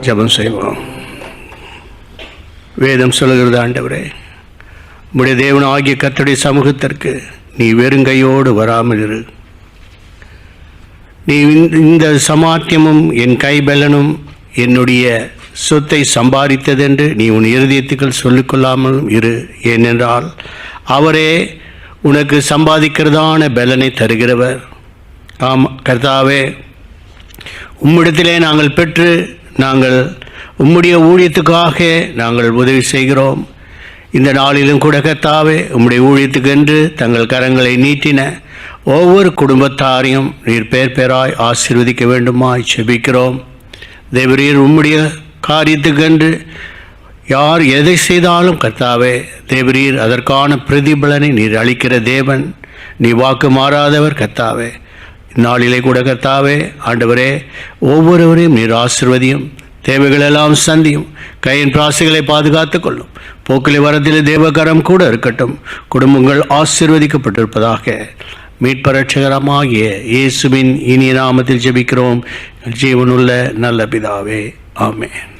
ஜெபம் செய்வோம். வேதம் சொல்லுகிறது, ஆண்டவரே, உம்முடைய தேவன் ஆகிய கர்த்தருடைய சமூகத்திற்கு நீ வெறுங்கையோடு வராமல் இரு. நீ இந்த சமாத்தியமும் என் கைபலனும் என்னுடைய சொத்தை சம்பாதித்ததென்று நீ உன் இருதயத்துக்குள் சொல்லிக்கொள்ளாமலும் இரு. ஏனென்றால் அவரே உனக்கு சம்பாதிக்கிறதான பலனை தருகிறவர். ஆம் கர்த்தாவே, உம்மிடத்திலே நாங்கள் பெற்று நாங்கள் உம்முடைய ஊழியத்துக்காக நாங்கள் உதவி செய்கிறோம். இந்த நாளிலும் கூட கர்த்தாவே, உம்முடைய ஊழியத்துக்கென்று தங்கள் கரங்களை நீட்டின ஒவ்வொரு குடும்பத்தாரையும் நீர் பேர் பேராய் ஆசீர்வதிக்க வேண்டுமாய் செபிக்கிறோம். தேவரீர், உம்முடைய காரியத்துக்கென்று யார் எதை செய்தாலும் கர்த்தாவே, தேவரீர் அதற்கான பிரதிபலனை நீர் அளிக்கிற தேவன். நீ வாக்கு மாறாதவர் கர்த்தாவே. இந்நாளிலே கூட கர்த்தாவே, ஆண்டவரே, ஒவ்வொருவரையும் நீர் ஆசீர்வதியும், தேவைகளெல்லாம் சந்தியும், கையின் பிராசைகளை பாதுகாத்துக் கொள்ளும். போக்கிலே வரத்தில் தேவகரம் கூட இருக்கட்டும். குடும்பங்கள் ஆசீர்வதிக்கப்பட்டிருப்பதாக மீட்பரட்சகரமாகிய இயேசுவின் இனிய நாமத்தில் ஜெபிக்கிறோம், ஜீவனுள்ள நல்ல பிதாவே. ஆமென்.